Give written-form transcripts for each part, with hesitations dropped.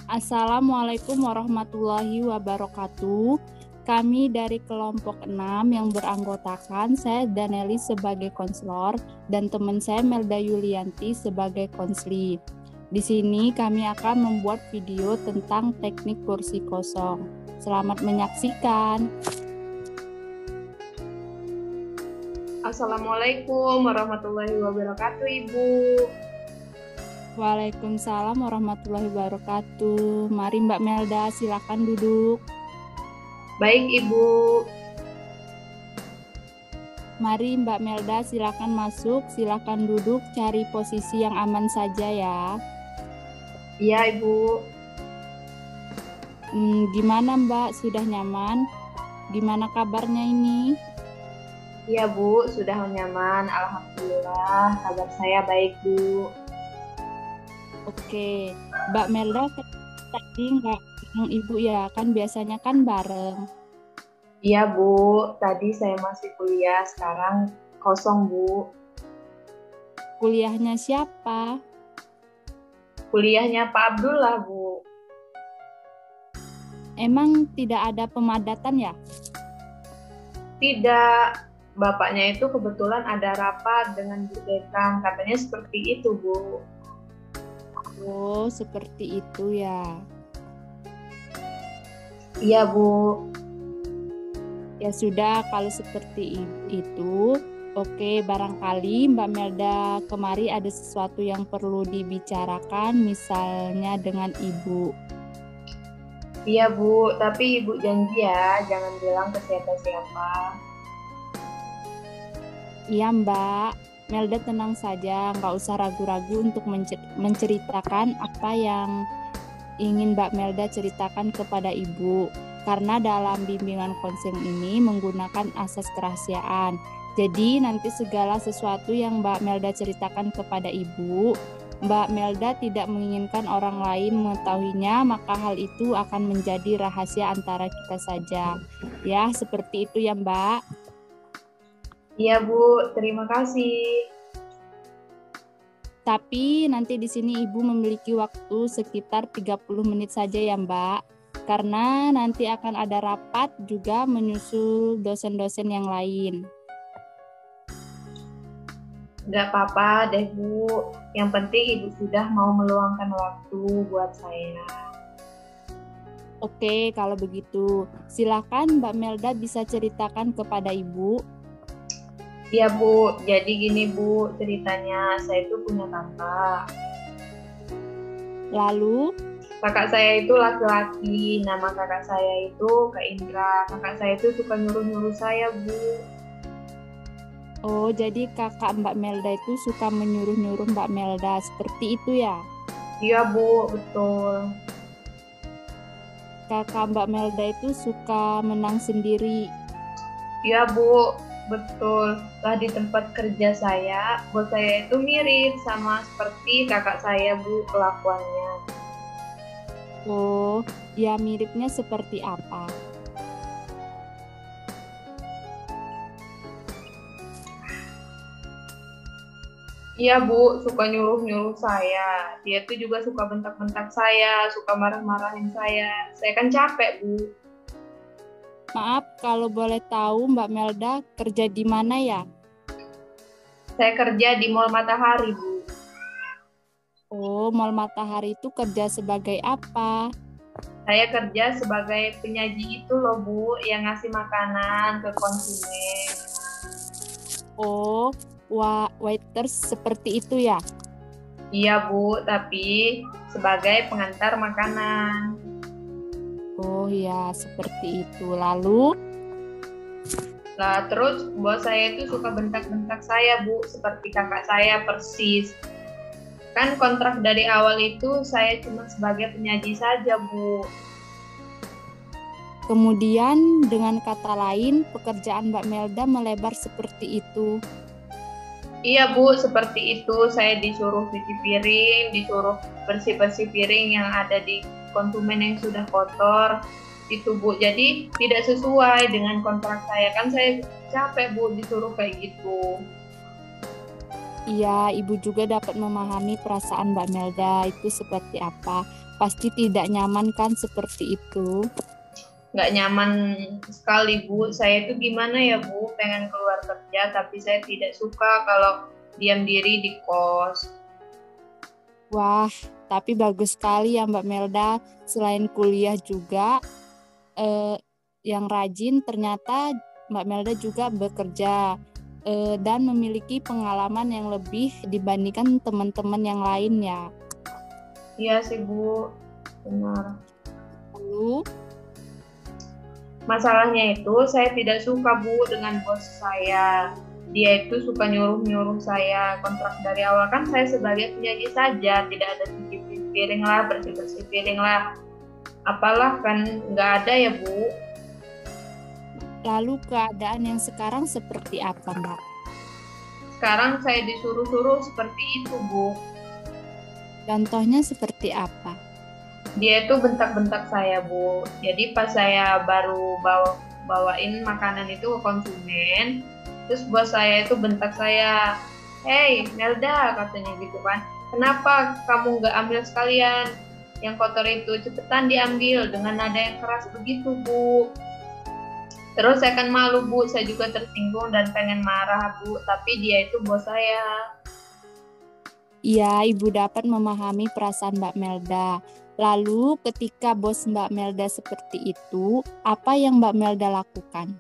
Assalamualaikum warahmatullahi wabarakatuh. Kami dari kelompok 6 yang beranggotakan saya Daneli sebagai konselor dan teman saya Melda Yulianti sebagai konsli. Di sini kami akan membuat video tentang teknik kursi kosong. Selamat menyaksikan. Assalamualaikum warahmatullahi wabarakatuh, Ibu. Waalaikumsalam warahmatullahi wabarakatuh. Mari Mbak Melda, silakan duduk. Baik, Ibu. Mari Mbak Melda, silakan masuk, silakan duduk, cari posisi yang aman saja ya. Iya, Ibu. Gimana Mbak, sudah nyaman? Gimana kabarnya ini? Iya, Bu, sudah nyaman. Alhamdulillah, kabar saya baik, Bu. Oke, Mbak Melda tadi nggak bareng Ibu ya, kan biasanya kan bareng. Iya, Bu, tadi saya masih kuliah, sekarang kosong, Bu. Kuliahnya siapa? Kuliahnya Pak Abdullah, Bu. Emang tidak ada pemadatan ya? Tidak, bapaknya itu kebetulan ada rapat dengan Bu Dekan, katanya seperti itu, Bu. Oh, seperti itu ya. Iya, Bu. Ya sudah, kalau seperti itu, oke, barangkali Mbak Melda kemari ada sesuatu yang perlu dibicarakan, misalnya dengan Ibu. Iya, Bu, tapi Ibu janji ya, jangan bilang ke siapa-siapa. Iya Mbak, Melda tenang saja, nggak usah ragu-ragu untuk menceritakan apa yang ingin Mbak Melda ceritakan kepada Ibu. Karena dalam bimbingan konseling ini menggunakan asas kerahasiaan. Jadi nanti segala sesuatu yang Mbak Melda ceritakan kepada Ibu, Mbak Melda tidak menginginkan orang lain mengetahuinya, maka hal itu akan menjadi rahasia antara kita saja. Ya, seperti itu ya Mbak. Iya, Bu, terima kasih. Tapi nanti di sini Ibu memiliki waktu sekitar 30 menit saja ya Mbak. Karena nanti akan ada rapat juga menyusul dosen-dosen yang lain. Nggak apa-apa deh, Bu. Yang penting Ibu sudah mau meluangkan waktu buat saya. Oke, kalau begitu silakan Mbak Melda bisa ceritakan kepada Ibu. Iya, Bu. Jadi gini, Bu, ceritanya saya itu punya kakak. Lalu? Kakak saya itu laki-laki. Nama kakak saya itu Kak Indra. Kakak saya itu suka nyuruh-nyuruh saya, Bu. Oh, jadi kakak Mbak Melda itu suka menyuruh-nyuruh Mbak Melda. Seperti itu ya? Iya, Bu. Betul. Kakak Mbak Melda itu suka menang sendiri. Iya, Bu. Betul. Lah di tempat kerja saya, bos saya itu mirip sama seperti kakak saya, Bu, kelakuannya. Oh, ya miripnya seperti apa? Iya, Bu, suka nyuruh-nyuruh saya. Dia tuh juga suka bentak-bentak saya, suka marah-marahin saya. Saya kan capek, Bu. Maaf, kalau boleh tahu Mbak Melda kerja di mana ya? Saya kerja di Mall Matahari, Bu. Oh, Mall Matahari itu kerja sebagai apa? Saya kerja sebagai penyaji itu loh, Bu, yang ngasih makanan ke konsumen. Oh, waiters seperti itu ya? Iya, Bu, tapi sebagai pengantar makanan. Oh ya, seperti itu. Lalu? Lah, terus bos saya itu suka bentak-bentak saya, Bu, seperti kakak saya persis. Kan kontrak dari awal itu saya cuma sebagai penyaji saja, Bu. Kemudian dengan kata lain, pekerjaan Mbak Melda melebar seperti itu. Iya, Bu, seperti itu. Saya disuruh cuci piring, disuruh bersih-bersih piring yang ada di konsumen yang sudah kotor. Itu, Bu. Jadi tidak sesuai dengan kontrak saya. Kan saya capek, Bu, disuruh kayak gitu. Iya, Ibu juga dapat memahami perasaan Mbak Melda itu seperti apa. Pasti tidak nyaman kan seperti itu. Nggak nyaman sekali, Bu. Saya itu gimana ya, Bu? Pengen keluar kerja, tapi saya tidak suka kalau diam diri di kos. Wah, tapi bagus sekali ya Mbak Melda. Selain kuliah juga yang rajin, ternyata Mbak Melda juga bekerja dan memiliki pengalaman yang lebih dibandingkan teman-teman yang lain ya. Iya sih, Bu. Benar. Lalu, Masalahnya itu saya tidak suka, Bu, dengan bos saya. Dia itu suka nyuruh-nyuruh saya kontrak dari awal. Kan saya sebagai penyanyi saja, tidak ada cuci piring lah, bersih-bersih piring lah. Apalah, kan nggak ada ya, Bu. lalu keadaan yang sekarang seperti apa Mbak? Sekarang saya disuruh-suruh seperti itu, Bu. Contohnya seperti apa? Dia itu bentak-bentak saya, Bu. Jadi pas saya baru bawain makanan itu ke konsumen, terus bos saya itu bentak saya, "Hey Melda," katanya gitu kan, "kenapa kamu nggak ambil sekalian yang kotor itu, cepetan diambil," dengan nada yang keras begitu, Bu. Terus saya kan malu, Bu, saya juga tersinggung dan pengen marah, Bu, tapi dia itu bos saya. Iya, Ibu dapat memahami perasaan Mbak Melda. Lalu ketika bos Mbak Melda seperti itu, apa yang Mbak Melda lakukan?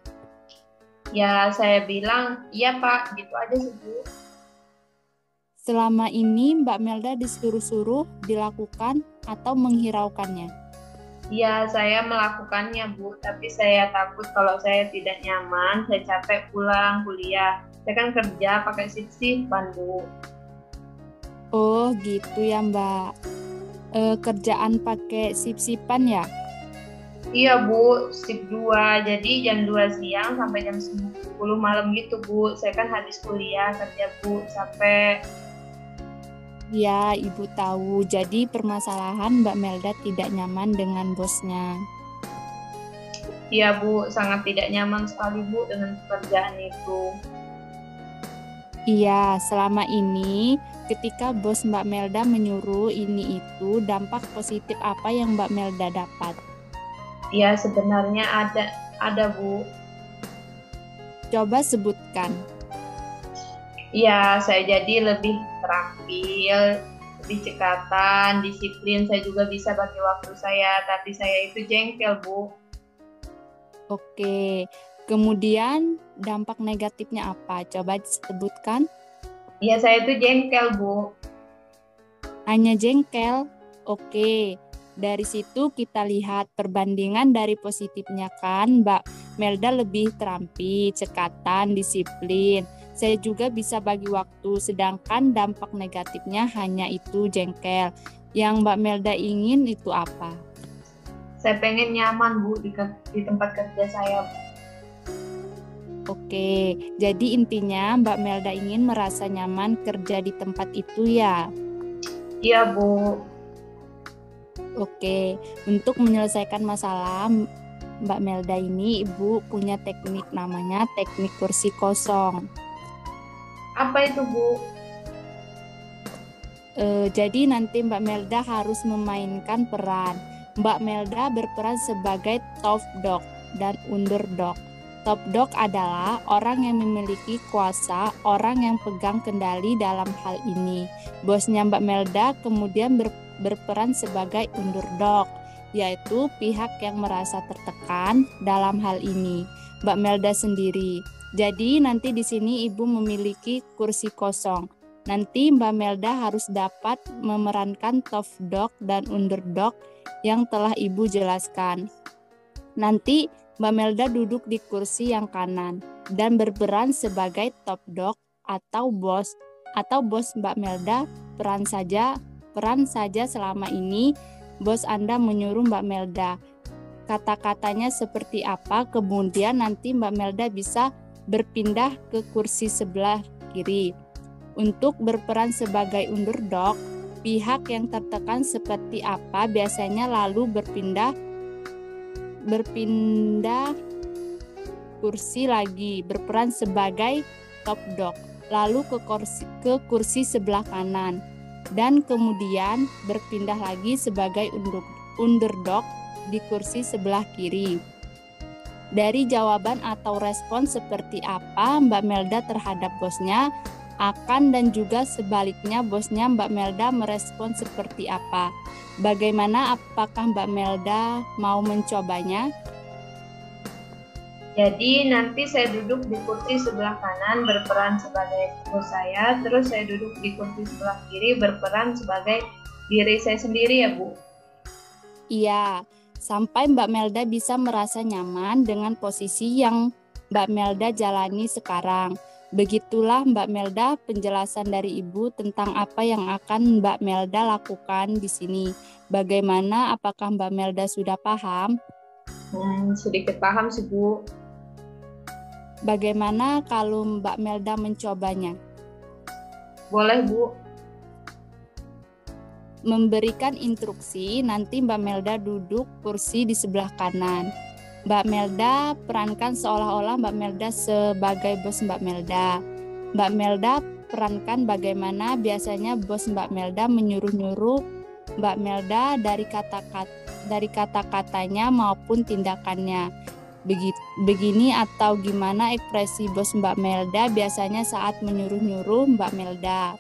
Ya saya bilang, "Iya Pak," gitu aja sih, Bu. Selama ini Mbak Melda disuruh-suruh dilakukan atau menghiraukannya? Ya, saya melakukannya, Bu, tapi saya takut kalau saya tidak nyaman, saya capek pulang kuliah. Saya kan kerja pakai shift-shiftan, Bu. Oh gitu ya Mbak. Kerjaan pakai sip-sipan ya? Iya, Bu, shift 2, jadi jam 2 siang sampai jam 10 malam gitu, Bu. Saya kan habis kuliah, kerja, Bu, capek. Ya, Ibu tahu. Jadi permasalahan Mbak Melda tidak nyaman dengan bosnya. Iya, Bu, sangat tidak nyaman sekali, Bu, dengan pekerjaan itu. Iya, selama ini ketika bos Mbak Melda menyuruh ini itu, dampak positif apa yang Mbak Melda dapat? Iya, sebenarnya ada, Bu. Coba sebutkan. Iya, saya jadi lebih terampil, lebih cekatan, disiplin. Saya juga bisa bagi waktu saya, tapi saya itu jengkel, Bu. Oke, kemudian dampak negatifnya apa? Coba sebutkan. Iya, saya itu jengkel, Bu. Hanya jengkel. Oke, dari situ kita lihat perbandingan dari positifnya kan, Mbak Melda lebih terampil, cekatan, disiplin. Saya juga bisa bagi waktu, sedangkan dampak negatifnya hanya itu jengkel. Yang Mbak Melda ingin itu apa? Saya pengen nyaman, Bu, di tempat kerja saya, Bu. Oke, jadi intinya Mbak Melda ingin merasa nyaman kerja di tempat itu ya? Iya, Bu. Oke, untuk menyelesaikan masalah Mbak Melda ini, Ibu punya teknik namanya teknik kursi kosong. Apa itu, Bu? Jadi nanti Mbak Melda harus memainkan peran. Mbak Melda berperan sebagai top dog dan underdog. Top dog adalah orang yang memiliki kuasa, orang yang pegang kendali dalam hal ini. Bosnya Mbak Melda kemudian berperan sebagai underdog, yaitu pihak yang merasa tertekan dalam hal ini. Mbak Melda sendiri. Jadi nanti di sini Ibu memiliki kursi kosong. Nanti Mbak Melda harus dapat memerankan top dog dan underdog yang telah Ibu jelaskan. Nanti Mbak Melda duduk di kursi yang kanan dan berperan sebagai top dog atau bos Mbak Melda peran saja selama ini bos Anda menyuruh Mbak Melda. Kata-katanya seperti apa, kemudian nanti Mbak Melda bisa berpindah ke kursi sebelah kiri. Untuk berperan sebagai underdog, pihak yang tertekan seperti apa biasanya lalu berpindah kursi lagi, berperan sebagai top dog. lalu ke kursi sebelah kanan, dan kemudian berpindah lagi sebagai underdog di kursi sebelah kiri. Dari jawaban atau respon seperti apa Mbak Melda terhadap bosnya, akan dan juga sebaliknya bosnya Mbak Melda merespon seperti apa? Bagaimana, apakah Mbak Melda mau mencobanya? Jadi nanti saya duduk di kursi sebelah kanan berperan sebagai bos saya, terus saya duduk di kursi sebelah kiri berperan sebagai diri saya sendiri ya Bu? Iya, sampai Mbak Melda bisa merasa nyaman dengan posisi yang Mbak Melda jalani sekarang. Begitulah Mbak Melda penjelasan dari Ibu tentang apa yang akan Mbak Melda lakukan di sini. Bagaimana, apakah Mbak Melda sudah paham? Sedikit paham sih Bu. Bagaimana kalau Mbak Melda mencobanya? Boleh Bu. Memberikan instruksi, nanti Mbak Melda duduk kursi di sebelah kanan. Mbak Melda perankan seolah-olah Mbak Melda sebagai bos Mbak Melda. Mbak Melda perankan bagaimana biasanya bos Mbak Melda menyuruh-nyuruh Mbak Melda dari kata-katanya maupun tindakannya. Begini atau gimana ekspresi bos Mbak Melda biasanya saat menyuruh-nyuruh Mbak Melda.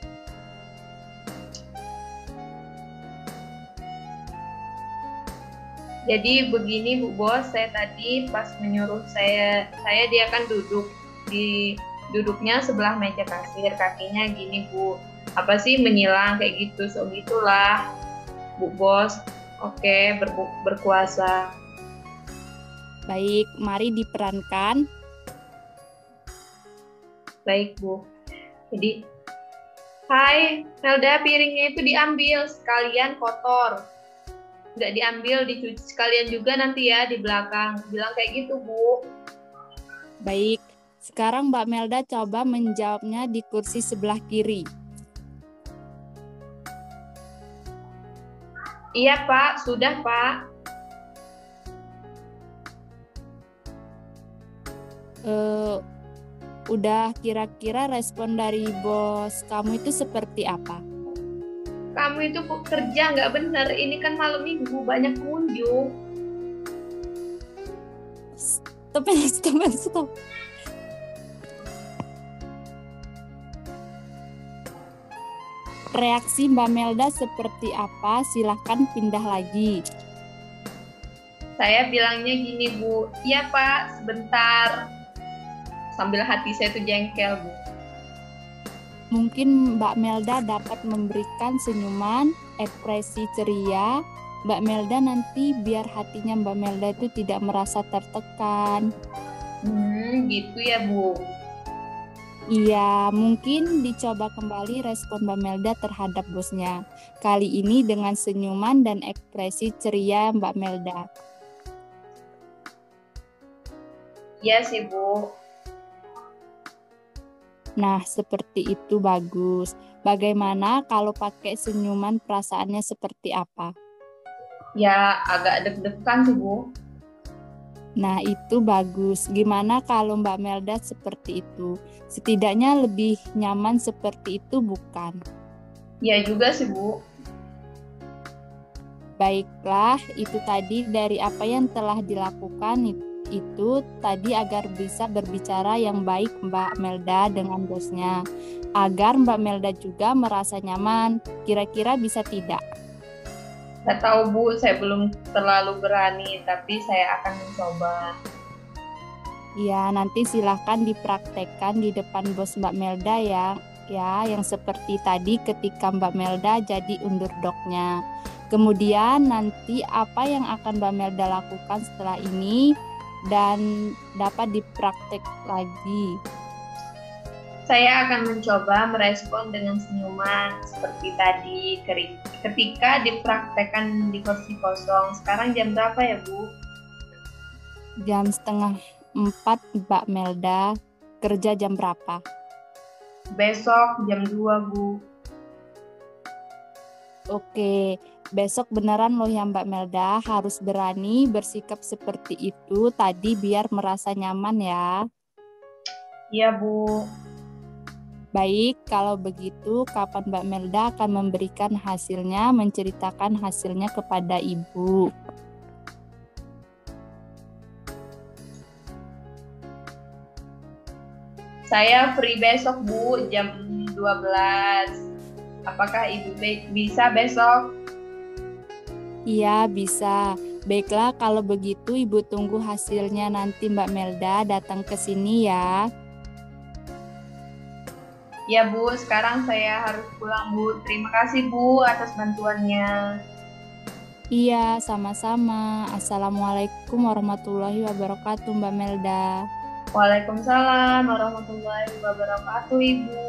Jadi begini Bu Bos, saya tadi pas menyuruh saya dia kan duduknya sebelah meja kasir, kakinya gini Bu. Apa sih menyilang kayak gitu, so gitulah Bu Bos. Oke, berkuasa. Baik, mari diperankan. Baik Bu. Jadi, hai Melda, piringnya itu diambil, sekalian kotor. Nggak diambil, dicuci sekalian juga nanti ya di belakang. Bilang kayak gitu Bu. Baik, sekarang Mbak Melda coba menjawabnya di kursi sebelah kiri. Iya Pak, sudah Pak. Udah, kira-kira respon dari bos kamu itu seperti apa? Kamu itu kerja nggak bener, ini kan malam minggu, banyak pengunjung. Stop. Reaksi Mbak Melda seperti apa? Silahkan pindah lagi. Saya bilangnya gini Bu, iya Pak, sebentar. Sambil hati saya tuh jengkel Bu. Mungkin Mbak Melda dapat memberikan senyuman, ekspresi ceria. Mbak Melda nanti biar hatinya Mbak Melda itu tidak merasa tertekan. Gitu ya Bu. Iya, mungkin dicoba kembali respon Mbak Melda terhadap bosnya. Kali ini dengan senyuman dan ekspresi ceria Mbak Melda. Iya sih Bu. Nah, seperti itu bagus. Bagaimana kalau pakai senyuman, perasaannya seperti apa? Ya, agak deg-degan sih Bu. Nah, itu bagus. Gimana kalau Mbak Melda seperti itu? Setidaknya lebih nyaman seperti itu, bukan? Ya juga sih Bu. Baiklah, itu tadi dari apa yang telah dilakukan itu tadi agar bisa berbicara yang baik Mbak Melda dengan bosnya. Agar Mbak Melda juga merasa nyaman. Kira-kira bisa tidak? Nggak tahu Bu, saya belum terlalu berani, tapi saya akan mencoba. Ya, nanti silahkan dipraktekkan di depan bos Mbak Melda ya, yang seperti tadi ketika Mbak Melda jadi underdognya. Kemudian nanti apa yang akan Mbak Melda lakukan setelah ini dan dapat dipraktek lagi. Saya akan mencoba merespon dengan senyuman seperti tadi ketika dipraktekkan di kursi kosong. Sekarang jam berapa ya Bu? Jam 3:30 Mbak Melda. Kerja jam berapa? Besok jam 2 Bu. Oke, besok beneran loh ya Mbak Melda, harus berani bersikap seperti itu tadi biar merasa nyaman ya. Iya Bu. Baik, kalau begitu kapan Mbak Melda akan memberikan hasilnya, menceritakan hasilnya kepada Ibu? Saya free besok, Bu, jam 12. Apakah Ibu bisa besok? Iya, bisa. Baiklah, kalau begitu Ibu tunggu hasilnya nanti Mbak Melda datang ke sini ya. Ya, Bu, sekarang saya harus pulang, Bu. Terima kasih, Bu, atas bantuannya. Iya, sama-sama. Assalamualaikum warahmatullahi wabarakatuh, Mbak Melda. Waalaikumsalam warahmatullahi wabarakatuh, Ibu.